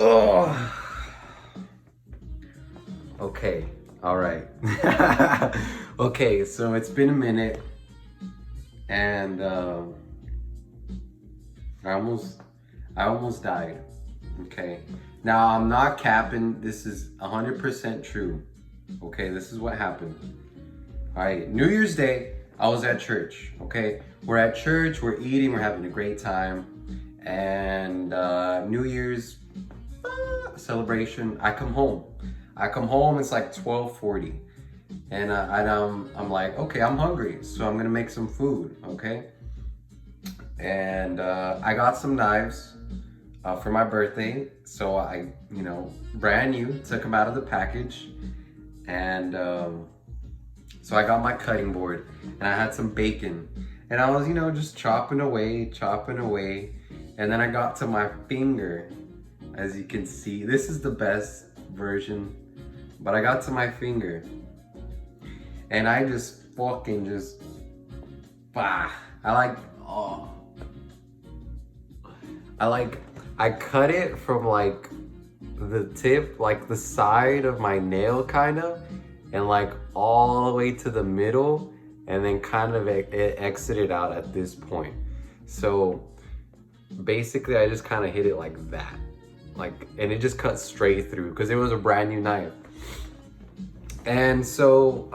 Oh. Okay. All right. Okay, so it's been a minute, and I almost, I almost died. Okay. Now I'm not capping. This is 100% true. Okay, this is what happened. All right, New Year's Day, I was at church. Okay, we're at church, we're eating, we're having a great time, and New Year's celebration. I come home. It's like 12:40, and I'm like, okay, I'm hungry, so I'm gonna make some food. Okay, and I got some knives for my birthday, so I, brand new, took them out of the package, and so I got my cutting board, and I had some bacon, and I was, just chopping away, and then I got to my finger. As you can see, this is the best version, but I got to my finger, and I just fucking just, bah. Oh, I cut it from like the tip, like the side of my nail kind of, and like all the way to the middle, and then kind of it exited out at this point. So basically I just kind of hit it like that. And it just cut straight through because it was a brand new knife. And so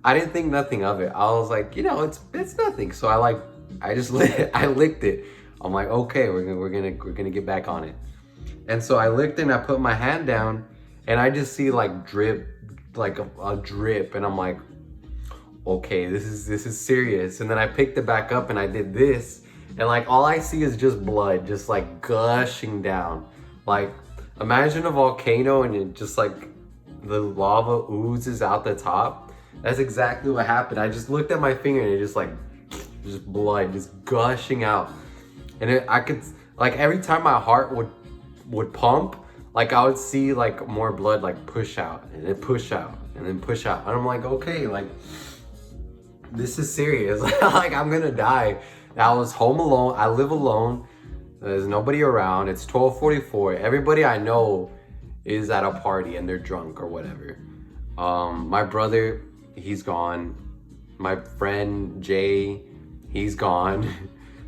I didn't think nothing of it. I was like, it's nothing. So I just I licked it. I'm like, okay, we're gonna get back on it. And so I licked it and I put my hand down, and I just see like drip, like a drip, and I'm like, okay, this is serious. And then I picked it back up and I did this, and like all I see is just blood, just like gushing down. Like imagine a volcano and it just like the lava oozes out the top. That's exactly what happened. I just looked at my finger and it just blood just gushing out. And I could, like, every time my heart would pump, like I would see like more blood like push out and then push out and then push out. And I'm like, okay, like this is serious. Like I'm gonna die. I was home alone. I live alone. There's nobody around. It's 12:44. Everybody I know is at a party and they're drunk or whatever. My brother, he's gone. My friend Jay, he's gone.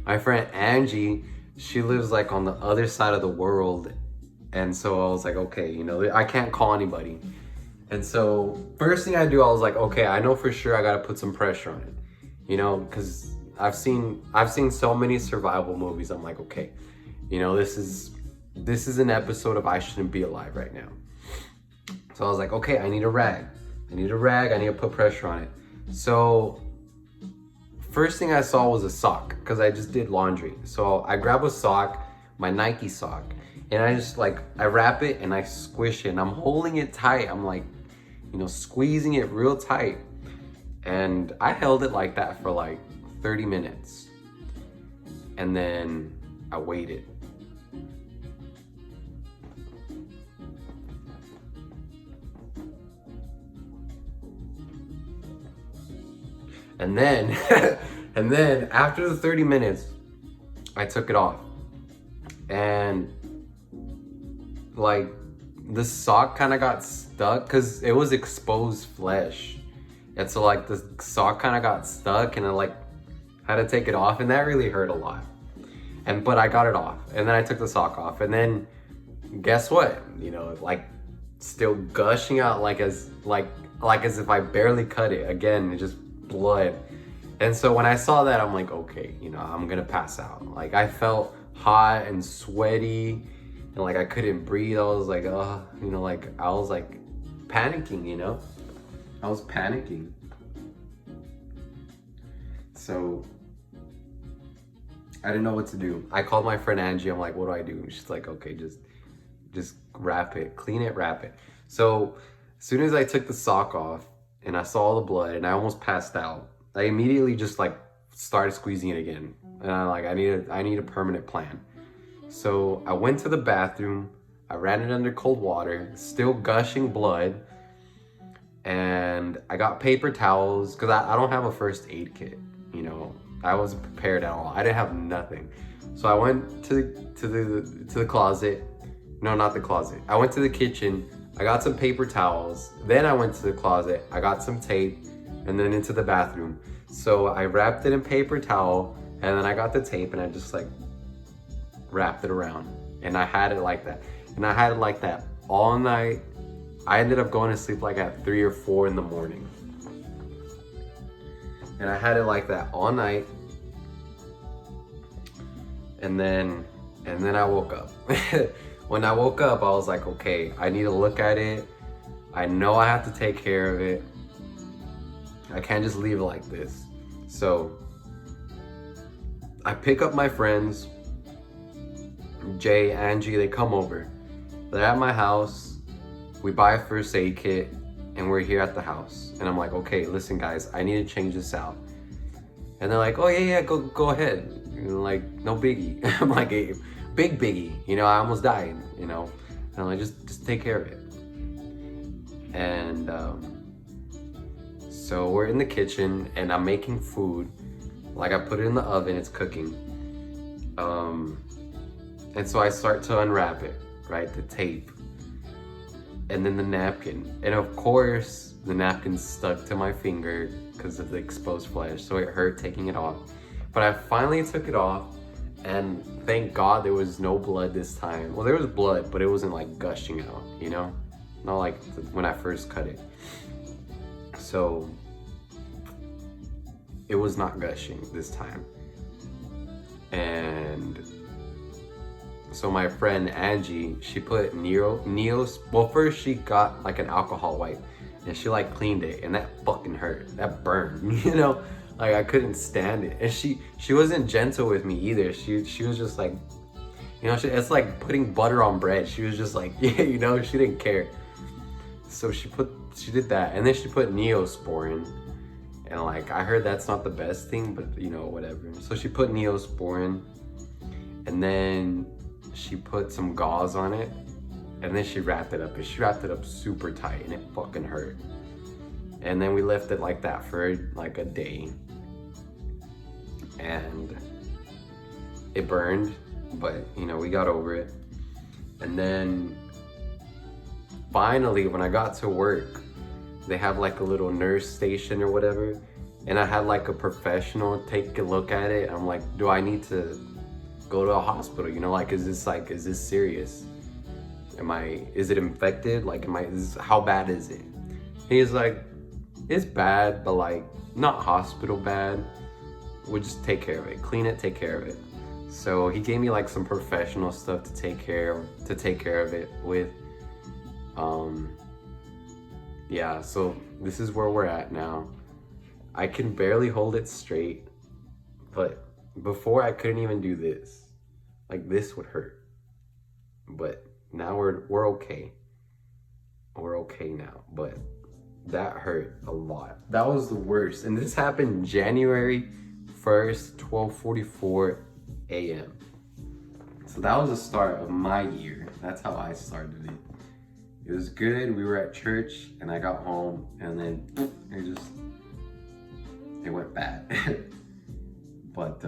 My friend Angie, she lives like on the other side of the world. And so I was like, okay, I can't call anybody. And so first thing I do, I was like, okay, I know for sure I gotta put some pressure on it, because I've seen so many survival movies. I'm like, okay, this is an episode of I Shouldn't Be Alive right now. So I was like, okay, I need a rag. I need to put pressure on it. So first thing I saw was a sock, because I just did laundry. So I grab a sock, my Nike sock, and I just I wrap it and I squish it, and I'm holding it tight. I'm like, squeezing it real tight. And I held it like that for like 30 minutes. And then I waited. And then, and then after the 30 minutes, I took it off. And like the sock kind of got stuck because it was exposed flesh. And so like the sock kind of got stuck, and I had to take it off, and that really hurt a lot. But I got it off, and then I took the sock off, and then guess what? Still gushing out like as if I barely cut it. Again, it's just blood. And so when I saw that, I'm like, okay, I'm gonna pass out. Like I felt hot and sweaty, and like I couldn't breathe. I was like, I was like panicking, I was panicking. So I didn't know what to do. I called my friend Angie. I'm like, what do I do? She's like, okay, just wrap it, clean it, wrap it. So as soon as I took the sock off and I saw the blood and I almost passed out, I immediately just started squeezing it again. And I need a permanent plan. So I went to the bathroom, I ran it under cold water, still gushing blood. And I got paper towels because I don't have a first aid kit. I wasn't prepared at all. I didn't have nothing. So I went to the closet, No, not the closet. I went to the kitchen, I got some paper towels, then I went to the closet, I got some tape, and then into the bathroom. So I wrapped it in paper towel, and then I got the tape and I just like wrapped it around. And I had it like that. And I had it like that all night. I ended up going to sleep like at 3 or 4 in the morning. And I had it like that all night. And then I woke up. When I woke up, I was like, okay, I need to look at it. I know I have to take care of it. I can't just leave it like this. So I pick up my friends, Jay, Angie, they come over. They're at my house. We buy a first aid kit and we're here at the house. And I'm like, okay, listen guys, I need to change this out. And they're like, oh yeah, go ahead. And like, no biggie. I'm like, hey, big biggie. You know, I almost died, you know. And I'm like, just take care of it. And so we're in the kitchen and I'm making food. Like I put it in the oven, it's cooking. And so I start to unwrap it, right? The tape. And then the napkin. And of course, the napkin's stuck to my finger because of the exposed flesh. So it hurt taking it off. But I finally took it off. And thank God there was no blood this time. Well, there was blood, but it wasn't like gushing out, you know? Not like when I first cut it. So it was not gushing this time. And so my friend Angie, she put Neos. Well, first she got like an alcohol wipe and she like cleaned it, and that fucking hurt. That burned, you know? Like I couldn't stand it. And she wasn't gentle with me either. She was just like, you know, it's like putting butter on bread. She was just like, yeah, you know, she didn't care. So she did that, and then she put Neosporin. And like, I heard that's not the best thing, but you know, whatever. So she put Neosporin, and then she put some gauze on it, and then she wrapped it up. And she wrapped it up super tight, and it fucking hurt. And then we left it like that for like a day. And it burned, but you know, we got over it. And then finally, when I got to work, they have like a little nurse station or whatever. And I had like a professional take a look at it. I'm like, do I need to go to a hospital? You know, like, is this serious? Is it infected? Like, how bad is it? He's like, it's bad, but like not hospital bad. We'll just take care of it, clean it, take care of it. So he gave me like some professional stuff to take care of it with. Yeah, so this is where we're at now. I can barely hold it straight, but before I couldn't even do this. Like this would hurt. But now we're okay. We're okay now, but that hurt a lot. That was the worst. And this happened January 1st, 12:44 a.m. So that was the start of my year. That's how I started it. It was good. We were at church and I got home and then it went bad. But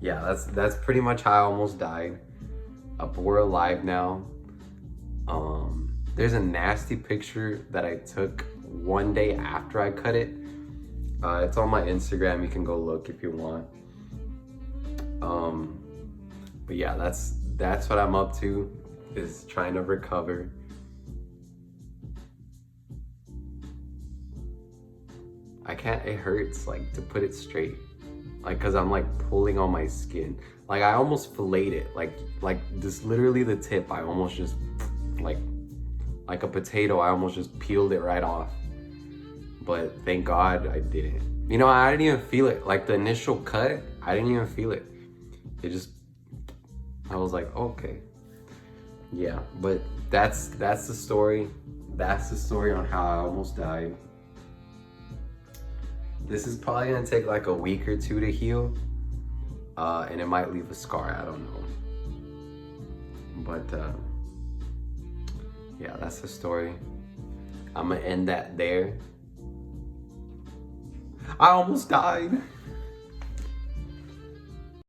yeah, that's pretty much how I almost died. But we're alive now. There's a nasty picture that I took one day after I cut it. It's on my Instagram. You can go look if you want. But yeah, that's what I'm up to, is trying to recover. It hurts like to put it straight. Like, cause I'm like pulling on my skin. Like I almost filleted it. Like this, literally the tip, I almost just like a potato, I almost just peeled it right off. But thank God I didn't. You know, I didn't even feel it. Like the initial cut, I didn't even feel it. I was like, okay. Yeah, but that's the story. That's the story on how I almost died. This is probably gonna take like a week or two to heal. And it might leave a scar, I don't know. But yeah, that's the story. I'm gonna end that there. I almost died.